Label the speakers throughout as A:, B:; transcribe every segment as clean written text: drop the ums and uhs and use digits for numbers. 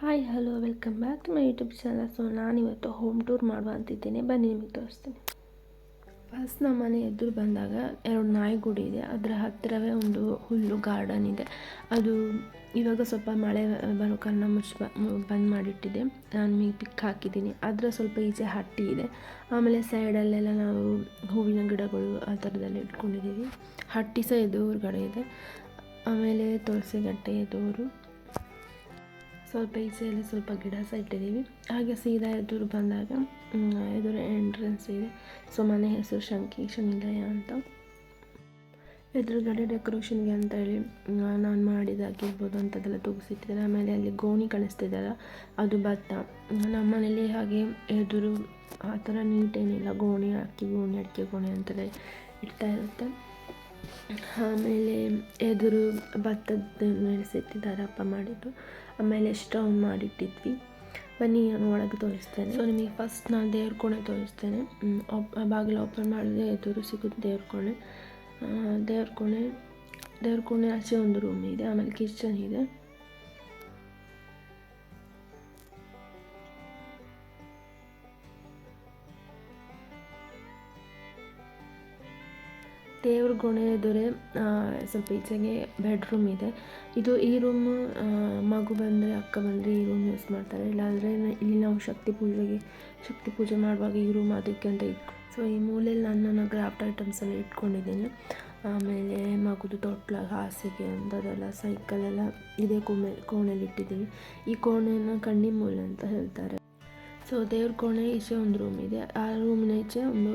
A: Hi hello welcome back to my YouTube channel. ನಾನಿವತ್ತು home tour ಮಾಡುವ ಅಂತಿದ್ದೀನಿ, ಬನ್ನಿ ನಿಮಗೆ ತೋರಿಸ್ತೀನಿ. ಫಸ್ಟ್ ನಮ್ಮ ಮನೆ ಎದುರು ಬಂದಾಗ 2 ನಾಯಿಗುಡಿ ಇದೆ. ಅದರ ಹತ್ತಿರವೇ ಒಂದು ಹುಲ್ಲು ಗಾರ್ಡನ್ ಇದೆ. ಅದು ಇವಾಗ ಸ್ವಲ್ಪ ಮಳೆ ಬರೋ ಕಾರಣ ಬಂದ್ ಮಾಡಿಟ್ಟಿದೆ. ನಾನು ನಿಮಗೆ ಪಿಕ್ ಹಾಕಿದ್ದೀನಿ. ಅದರ ಸ್ವಲ್ಪ ಈಚೆ ಹಟ್ಟಿ ಇದೆ. ಆಮೇಲೆ ಸೈಡಲ್ಲೆಲ್ಲ ನಾವು ಹೂವಿನ ಗಿಡಗಳು ಆ ಥರದಲ್ಲಿ ಇಟ್ಕೊಂಡಿದ್ದೀವಿ. ಹಟ್ಟಿ ಸಹ ಎದುರುಗಡೆ ಇದೆ. ಆಮೇಲೆ ತುಳಸಿ ಗಟ್ಟೆ ಎದುರು ಸ್ವಲ್ಪ ಈಚೆಯಲ್ಲಿ ಸ್ವಲ್ಪ ಗಿಡ ಸಹ ಇಟ್ಟಿದ್ದೀವಿ. ಹಾಗೆ ಸೀದಾ ಎದುರು ಬಂದಾಗ ಎದುರು ಎಂಟ್ರೆನ್ಸ್ ಇದೆ. ಸೊ ಮನೆ ಹೆಸರು ಶಂಕೇಶ ನಿಲಯ ಅಂತ. ಎದುರುಗಡೆ ಡೆಕೋರೇಷನ್ಗೆ ಅಂತ ಹೇಳಿ ನಾನು ಮಾಡಿದಾಗಿರ್ಬೋದು ಅಂಥದ್ದೆಲ್ಲ ತೂಗಿಸಿಟ್ಟಿದ್ದಾರೆ. ಆಮೇಲೆ ಅಲ್ಲಿ ಗೋಣಿ ಕಾಣಿಸ್ತಿದ್ದಲ್ಲ, ಅದು ಭತ್ತ. ನಮ್ಮ ಮನೇಲಿ ಹಾಗೆ ಎದುರು ಆ ಥರ ನೀಟೇನಿಲ್ಲ, ಗೋಣಿ ಅಡಿಕೆ ಗೋಣಿ ಅಂತೆಲ್ಲ ಇಡ್ತಾ ಇರುತ್ತೆ. ಆಮೇಲೆ ಎದುರು ಭತ್ತದ ನೆನೆಸಿಟ್ಟಿದ್ದಾರೆ ಅಪ್ಪ ಮಾಡಿದ್ದು. ಆಮೇಲೆ ಸ್ಟವ್ ಮಾಡಿಟ್ಟಿದ್ವಿ. ಬನ್ನಿ ನಾನು ಒಳಗೆ ತೋರಿಸ್ತೇನೆ. ಸೊ ನಿಮಗೆ ಫಸ್ಟ್ ನಾನು ದೇವ್ರ ಕೋಣೆ ತೋರಿಸ್ತೇನೆ. ಬಾಗಿಲು ಓಪನ್ ಮಾಡಿದ್ರೆ ಎದುರು ಸಿಗುತ್ತೆ ದೇವ್ರ ಕೋಣೆ ಆಚೆ ಒಂದು ರೂಮ್ ಇದೆ. ಆಮೇಲೆ ಕಿಚನ್ ಇದೆ. ದೇವ್ರ ಕೋಣೆ ಎದುರೇ ಸ್ವಲ್ಪ ಈಚೆಗೆ ಬೆಡ್ರೂಮ್ ಇದೆ. ಈ ರೂಮು ಮಗು ಬಂದರೆ ಅಕ್ಕ ಬಂದರೆ ಈ ರೂಮ್ ಯೂಸ್ ಮಾಡ್ತಾರೆ. ಇಲ್ಲಾಂದರೆ ಇಲ್ಲಿ ನಾವು ಶಕ್ತಿ ಪೂಜೆ ಮಾಡುವಾಗ ಈ ರೂಮ್ ಅದಕ್ಕೆ ಅಂತ ಸೊ ಈ ಮೂಲೆಯಲ್ಲಿ ನನ್ನ ಕ್ರಾಫ್ಟ್ ಐಟಮ್ಸ್ ಎಲ್ಲ ಇಟ್ಕೊಂಡಿದ್ದೀನಿ. ಆಮೇಲೆ ಮಗುದು ತೊಟ್ಲ, ಹಾಸಿಗೆ ಅಂಥದ್ದೆಲ್ಲ, ಸೈಕಲೆಲ್ಲ ಇದೇ ಕೋಣೆಯಲ್ಲಿ ಇಟ್ಟಿದ್ದೀವಿ. ಈ ಕೋಣೆಯನ್ನು ಕಣ್ಣಿ ಮೂಲೆ ಅಂತ ಹೇಳ್ತಾರೆ. ಸೊ ದೇವ್ರ ಕೋಣೆ ಈಚೆ ಒಂದು ರೂಮ್ ಇದೆ. ಆ ರೂಮಿನ ಈಚೆ ಒಂದು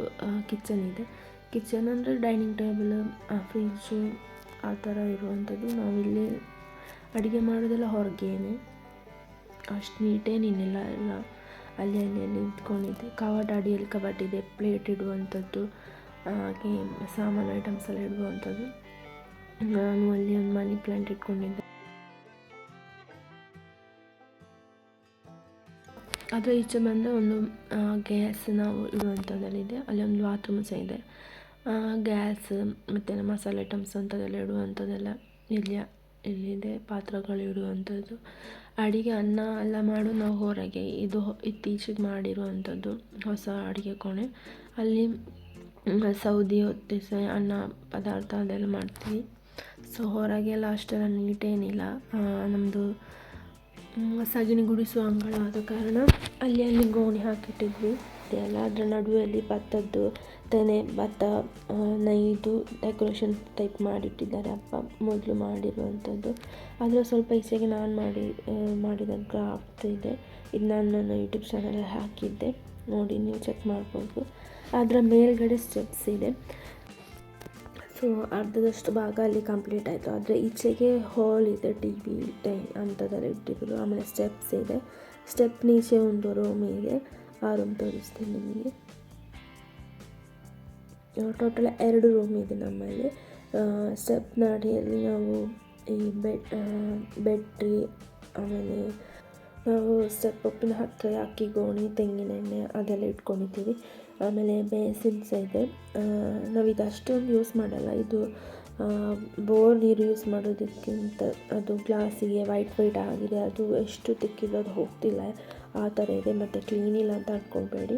A: ಕಿಚನ್ ಇದೆ. ಕಿಚನ್ ಅಂದರೆ ಡೈನಿಂಗ್ ಟೇಬಲ್, ಫ್ರಿಜ್ಜು ಆ ಥರ ಇರುವಂಥದ್ದು. ನಾವಿಲ್ಲಿ ಅಡುಗೆ ಮಾಡೋದೆಲ್ಲ ಹೊರಗೇನೆ, ಅಷ್ಟು ನೀಟೇನಿಲ್ಲ. ಎಲ್ಲ ಅಲ್ಲಿ ನಿಂತ್ಕೊಂಡಿದ್ದೆ. ಅಡಿಯಲ್ಲಿ ಕಬಾಟ್ ಇದೆ, ಪ್ಲೇಟ್ ಇಡುವಂಥದ್ದು, ಹಾಗೆ ಸಾಮಾನು ಐಟಮ್ಸ್ ಎಲ್ಲ ಇಡುವಂಥದ್ದು. ನಾನು ಅಲ್ಲಿ ಒಂದು ಮನಿ ಪ್ಲ್ಯಾಂಟ್ ಇಟ್ಕೊಂಡಿದ್ದೆ. ಅದರ ಈಚೆ ಬಂದರೆ ಒಂದು ಗ್ಯಾಸ್ ನಾವು ಇಡುವಂಥದ್ದಲ್ಲಿದೆ. ಅಲ್ಲಿ ಒಂದು ಬಾತ್ರೂಮ್ ಸಹ ಇದೆ. ಗ್ಯಾಸ್ ಮತ್ತು ಮಸಾಲೆ ಐಟಮ್ಸ್ ಅಂಥದ್ದೆಲ್ಲ ಇಡುವಂಥದ್ದೆಲ್ಲ ಇಲ್ಲಿದೆ. ಪಾತ್ರಗಳು ಇಡುವಂಥದ್ದು. ಅಡುಗೆ ಅನ್ನ ಎಲ್ಲ ಮಾಡು ನಾವು ಹೊರಗೆ. ಇದು ಇತ್ತೀಚೆಗೆ ಮಾಡಿರುವಂಥದ್ದು ಹೊಸ ಅಡುಗೆ ಕೋಣೆ. ಅಲ್ಲಿ ಸೌದೆ ಹೊತ್ತಿಸಿ ಅನ್ನ ಪದಾರ್ಥ ಅದೆಲ್ಲ ಮಾಡ್ತೀವಿ. ಸೊ ಹೊರಗೆಲ್ಲ ಅಷ್ಟೆಲ್ಲ ನೀಟೇನಿಲ್ಲ. ನಮ್ಮದು ಸಗಣಿ ಗುಡಿಸುವ ಅಂಗಳ ಆದ ಕಾರಣ ಅಲ್ಲಿ ಗೋಣಿ ಹಾಕಿಟ್ಟಿದ್ವಿ. ಅದೆಲ್ಲ ಅದರ ನಡುವೆಯಲ್ಲಿ ಭತ್ತದ್ದು ಭತ್ತ ನೈದು ಡೆಕೋರೇಷನ್ ಟೈಪ್ ಮಾಡಿಟ್ಟಿದ್ದಾರೆ ಅಪ್ಪ, ಮೊದಲು ಮಾಡಿರುವಂಥದ್ದು. ಅದರ ಸ್ವಲ್ಪ ಈಚೆಗೆ ನಾನು ಮಾಡಿದ ಕ್ರಾಫ್ಟ್ ಇದೆ. ಇದು ನಾನು ನನ್ನ ಯೂಟ್ಯೂಬ್ ಚಾನಲಲ್ಲಿ ಹಾಕಿದ್ದೆ, ನೋಡಿ ನೀವು ಚೆಕ್ ಮಾಡ್ಬೋದು. ಅದರ ಮೇಲ್ಗಡೆ ಸ್ಟೆಪ್ಸ್ ಇದೆ. ಸೊ ಅರ್ಧದಷ್ಟು ಭಾಗ ಅಲ್ಲಿ ಕಂಪ್ಲೀಟ್ ಆಯಿತು. ಆದರೆ ಈಚೆಗೆ ಹಾಲ್ ಇದೆ, TV ಅಂಥದ್ದೆಲ್ಲ ಇಟ್ಟಿದ್ರು. ಆಮೇಲೆ ಸ್ಟೆಪ್ಸ್ ಇದೆ. ಸ್ಟೆಪ್ ನೀಚೆ ಒಂದು ರೂಮ್ ಇದೆ. ಆ ರೂಮ್ ತೋರಿಸ್ತೀನಿ ನಿಮಗೆ. ಟೋಟಲ್ 2 ರೂಮ್ ಇದೆ ನಮ್ಮಲ್ಲಿ. ಸ್ಟೆಪ್ನ ಅಡಿಯಲ್ಲಿ ನಾವು ಈ ಬೆಟ್ರಿ, ಆಮೇಲೆ ನಾವು ಸ್ಟೆಪ್ ಒಪ್ಪಿನ ಹತ್ತಿರ ಅಕ್ಕಿ ಗೋಣಿ, ತೆಂಗಿನೆಣ್ಣೆ ಅದೆಲ್ಲ ಇಟ್ಕೊಂಡಿದ್ದೀವಿ. ಆಮೇಲೆ ಬೇಸಿನ್ಸ್ ಇದೆ. ನಾವು ಇದು ಅಷ್ಟೊಂದು ಯೂಸ್ ಮಾಡಲ್ಲ. ಇದು ಬೋರ್ ನೀರು ಯೂಸ್ ಮಾಡೋದಕ್ಕಿಂತ ಅದು ಗ್ಲಾಸಿಗೆ ವೈಟ್ ಆಗಿದೆ. ಅದು ಎಷ್ಟು ತಿಕ್ಕಿದ್ರು ಅದು ಹೋಗ್ತಿಲ್ಲ, ಆ ಥರ ಇದೆ. ಮತ್ತು ಕ್ಲೀನ್ ಇಲ್ಲ ಅಂತ ಅಂದ್ಕೊಳ್ಬೇಡಿ.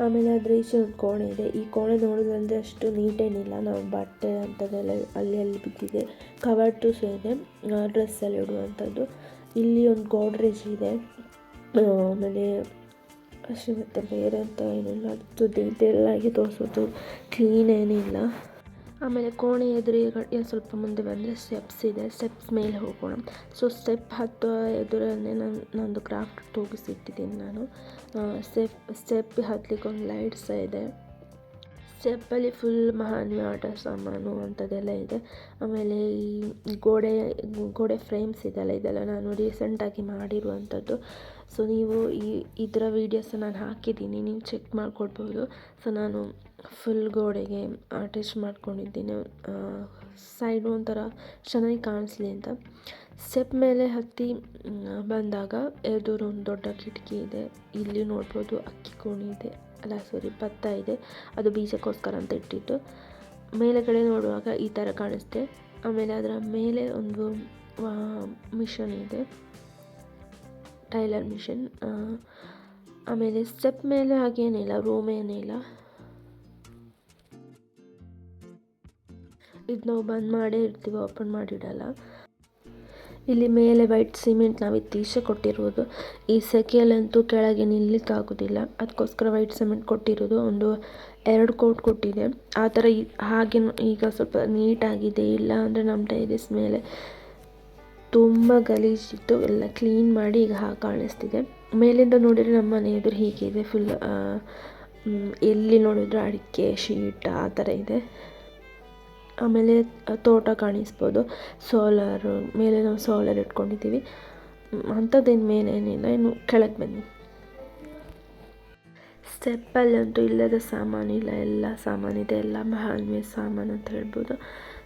A: ಆಮೇಲೆ ಅದರ ಈಚೆ ಒಂದು ಕೋಣೆ ಇದೆ. ಈ ಕೋಣೆ ನೋಡೋದಂದರೆ ಅಷ್ಟು ನೀಟೇನಿಲ್ಲ. ನಾವು ಬಟ್ಟೆ ಅಂಥದ್ದೆಲ್ಲ ಅಲ್ಲಿ ಬಿದ್ದಿದೆ. ಕವರ್ಟು ಸಹ ಇದೆ, ಡ್ರೆಸ್ ಎಲ್ಲ ಇಡುವಂಥದ್ದು. ಇಲ್ಲಿ ಒಂದು ಗೋಡ್ರೇಜ್ ಇದೆ. ಆಮೇಲೆ ಅಷ್ಟೇ, ಮತ್ತು ಬೇರೆ ಅಂತ ಏನಿಲ್ಲ. ಅದು ಡೀಟೇಲಾಗಿ ತೋರಿಸೋದು ಕ್ಲೀನ್ ಏನಿಲ್ಲ. ಆಮೇಲೆ ಕೋಣೆ ಎದುರಿಗೆ ಸ್ವಲ್ಪ ಮುಂದೆ ಬಂದರೆ ಸ್ಟೆಪ್ಸ್ ಇದೆ. ಸ್ಟೆಪ್ಸ್ ಮೇಲೆ ಹೋಗೋಣ. ಸೊ ಸ್ಟೆಪ್ ಹತ್ತುವ ಎದುರನ್ನೇ ನಂದು ಕ್ರಾಫ್ಟ್ ತೂಗಿಸಿಟ್ಟಿದ್ದೀನಿ ನಾನು. ಸ್ಟೆಪ್ ಹತ್ತಲಿಕ್ಕೆ ಒಂದು ಲೈಟ್ ಸಹ ಇದೆ. ಸ್ಟೆಪ್ಪಲ್ಲಿ ಫುಲ್ ಮಹಾನ್ವಿ ಆಟ ಸಾಮಾನು ಅಂಥದ್ದೆಲ್ಲ ಇದೆ. ಆಮೇಲೆ ಈ ಗೋಡೆ ಫ್ರೇಮ್ಸ್ ಇದೆಲ್ಲ ನಾನು ರೀಸೆಂಟಾಗಿ ಮಾಡಿರುವಂಥದ್ದು. ಸೊ ನೀವು ಇದರ ವೀಡಿಯೋಸ್ ನಾನು ಹಾಕಿದ್ದೀನಿ, ನೀವು ಚೆಕ್ ಮಾಡ್ಕೊಳ್ಬೋದು. ಸೊ ನಾನು ಫುಲ್ ಗೋಡೆಗೆ ಅಟ್ಯಾಚ್ ಮಾಡ್ಕೊಂಡಿದ್ದೀನಿ. ಸೈಡ್ ಒಂಥರ ಚೆನ್ನಾಗಿ ಕಾಣಿಸ್ಲಿ ಅಂತ. ಸ್ಟೆಪ್ ಮೇಲೆ ಹತ್ತಿ ಬಂದಾಗ ಎದುರು ಒಂದು ದೊಡ್ಡ ಕಿಟಕಿ ಇದೆ. ಇಲ್ಲಿ ನೋಡ್ಬೋದು ಅಕ್ಕಿ ಕೋಣಿ ಇದೆ, ಭತ್ತ ಇದೆ. ಅದು ಬೀಜಕ್ಕೋಸ್ಕರ ಅಂತ ಇಟ್ಟಿದ್ದು. ಮೇಲೆಗಡೆ ನೋಡುವಾಗ ಈ ಥರ ಕಾಣಿಸುತ್ತೆ. ಆಮೇಲೆ ಅದರ ಮೇಲೆ ಒಂದು ಮಿಷನ್ ಇದೆ, ಟೈಲರ್ ಮಿಷನ್. ಆಮೇಲೆ ಸ್ಟೆಪ್ ಮೇಲೆ ಹಾಗೇನಿಲ್ಲ, ರೂಮ್ ಏನಿಲ್ಲ. ಇದು ನಾವು ಬಂದ್ ಮಾಡೇ ಇರ್ತೀವಿ, ಓಪನ್ ಮಾಡಿಡಲ್ಲ. ಇಲ್ಲಿ ಮೇಲೆ ವೈಟ್ ಸಿಮೆಂಟ್ ನಾವು ಇತ್ತೀಚೆ ಕೊಟ್ಟಿರೋದು. ಈ ಸೆಕೆಯಲ್ಲಂತೂ ಕೆಳಗೆ ನಿಲ್ಲಕ್ಕಾಗೋದಿಲ್ಲ, ಅದಕ್ಕೋಸ್ಕರ ವೈಟ್ ಸಿಮೆಂಟ್ ಕೊಟ್ಟಿರೋದು. ಒಂದು 2 ಕೋಟ್ ಕೊಟ್ಟಿದೆ. ಆ ಥರ ಹಾಗೆ ಈಗ ಸ್ವಲ್ಪ ನೀಟಾಗಿದೆ. ಇಲ್ಲ ಅಂದರೆ ನಮ್ಮ ಟೆರೇಸ್ ಮೇಲೆ ತುಂಬ ಗಲೀಜಿತ್ತು, ಎಲ್ಲ ಕ್ಲೀನ್ ಮಾಡಿ ಈಗ ಹಾಗೆ ಕಾಣಿಸ್ತಿದೆ. ಮೇಲಿಂದ ನೋಡಿದರೆ ನಮ್ಮ ಮನೆ ಎದುರು ಹೀಗಿದೆ, ಫುಲ್ ಎಲ್ಲಿ ನೋಡಿದ್ರು ಅಡಿಕೆ ಶೀಟ್ ಆ ಥರ ಇದೆ. ಆಮೇಲೆ ತೋಟ ಕಾಣಿಸ್ಬೋದು, ಸೋಲಾರು ಮೇಲೆ ನಾವು ಸೋಲಾರ್ ಇಟ್ಕೊಂಡಿದ್ದೀವಿ. ಅಂಥದ್ದೇನು ಮೇಲೇನಿಲ್ಲ. ಇನ್ನು ಕೆಳಗೆ ಬನ್ನಿ. ಸ್ಟೆಪ್ಪಲ್ಲಂತೂ ಇಲ್ಲದ ಸಾಮಾನಿಲ್ಲ, ಎಲ್ಲ ಸಾಮಾನಿದೆ, ಎಲ್ಲ ಮಹಾನ್ವಿ ಸಾಮಾನು ಅಂತ ಹೇಳ್ಬೋದು.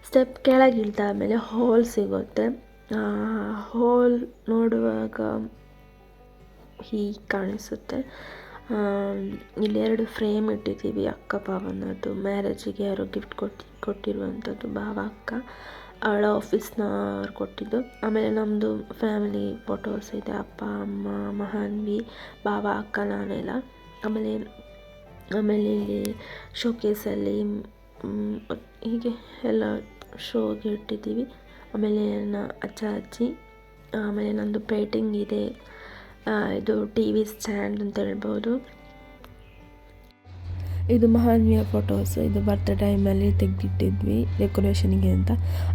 A: ಸ್ಟೆಪ್ ಕೆಳಗೆ ಇಳಿದಾದ್ಮೇಲೆ ಹೋಲ್ ಸಿಗುತ್ತೆ. ಹೋಲ್ ನೋಡುವಾಗ ಹೀಗೆ ಕಾಣಿಸುತ್ತೆ. ಇಲ್ಲಿ 2 ಫ್ರೇಮ್ ಇಟ್ಟಿದ್ದೀವಿ, ಅಕ್ಕ ಭಾವನದ್ದು. ಮ್ಯಾರೇಜಿಗೆ ಯಾರೋ ಗಿಫ್ಟ್ ಕೊಟ್ಟಿರುವಂಥದ್ದು, ಭಾವ ಅಕ್ಕ, ಅವಳ ಆಫೀಸ್ನವ್ರು ಕೊಟ್ಟಿದ್ದು. ಆಮೇಲೆ ನಮ್ಮದು ಫ್ಯಾಮಿಲಿ ಫೋಟೋಸ್ ಇದೆ, ಅಪ್ಪ ಅಮ್ಮ ಮಹಾನ್ವಿ ಭಾವ ಅಕ್ಕ ನಾನೆಲ್ಲ. ಆಮೇಲೆ ಇಲ್ಲಿ ಶೋಕೇಸಲ್ಲಿ ಹೀಗೆ ಎಲ್ಲ ಶೋಗೆ ಇಟ್ಟಿದ್ದೀವಿ. ಆಮೇಲೆ ಅಜ್ಜ ಅಜ್ಜಿ. ಆಮೇಲೆ ನಂದು ಪೇಂಟಿಂಗ್ ಇದೆ. ಇದು TV ಸ್ಟ್ಯಾಂಡ್ ಅಂತ ಹೇಳ್ಬೋದು. ಇದು ಮಹಾನ್ವಿಯ ಫೋಟೋಸ್. ಇದು ಬರ್ತ್ ಟೈಮಲ್ಲಿ ತೆಗೆದಿಟ್ಟಿದ್ವಿ ಡೆಕೋರೇಷನ್ಗೆ ಅಂತ.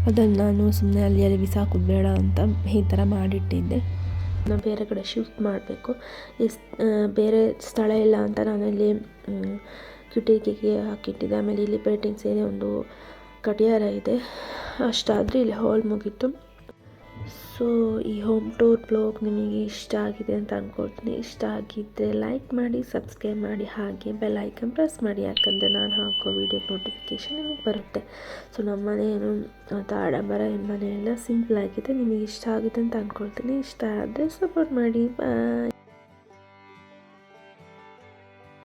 A: ಅದನ್ನು ನಾನು ಸುಮ್ಮನೆ ಅಲ್ಲಿ ಬಿಸಾಕೋದು ಬೇಡ ಅಂತ ಈ ಥರ ಮಾಡಿಟ್ಟಿದ್ದೆ. ನಾವು ಬೇರೆ ಕಡೆ ಶಿಫ್ಟ್ ಮಾಡಬೇಕು, ಬೇರೆ ಸ್ಥಳ ಇಲ್ಲ ಅಂತ ನಾನಲ್ಲಿ ಕಿಟಕಿಗೆ ಹಾಕಿಟ್ಟಿದ್ದೆ. ಆಮೇಲೆ ಇಲ್ಲಿ ಪೇಂಟಿಂಗ್ಸ್ ಇದೆ, ಒಂದು ಗಡಿಯಾರ ಇದೆ. ಅಷ್ಟಾದರೆ ಇಲ್ಲಿ ಹಾಲ್ ಮುಗೀತು. ಸೊ ಈ ಹೋಮ್ ಟೂರ್ ಬ್ಲಾಗ್ ನಿಮಗೆ ಇಷ್ಟ ಆಗಿದೆ ಅಂತ ಅಂದ್ಕೊಳ್ತೀನಿ. ಇಷ್ಟ ಆಗಿದ್ದರೆ ಲೈಕ್ ಮಾಡಿ, ಸಬ್ಸ್ಕ್ರೈಬ್ ಮಾಡಿ, ಹಾಗೆ ಬೆಲ್ ಐಕನ್ ಪ್ರೆಸ್ ಮಾಡಿ, ಯಾಕಂದರೆ ನಾನು ಹಾಕೋ ವಿಡಿಯೋ ನೋಟಿಫಿಕೇಷನ್ ನಿಮಗೆ ಬರುತ್ತೆ. ಸೊ ನಮ್ಮ ಮನೆಯೇನು ಆಡಂಬರ ಮನೆ ಎಲ್ಲ ಸಿಂಪಲ್ ಆಗಿದೆ. ನಿಮಗೆ ಇಷ್ಟ ಆಗಿದೆ ಅಂತ ಅಂದ್ಕೊಳ್ತೀನಿ. ಇಷ್ಟ ಆದರೆ ಸಪೋರ್ಟ್ ಮಾಡಿ. ಬಾಯ್.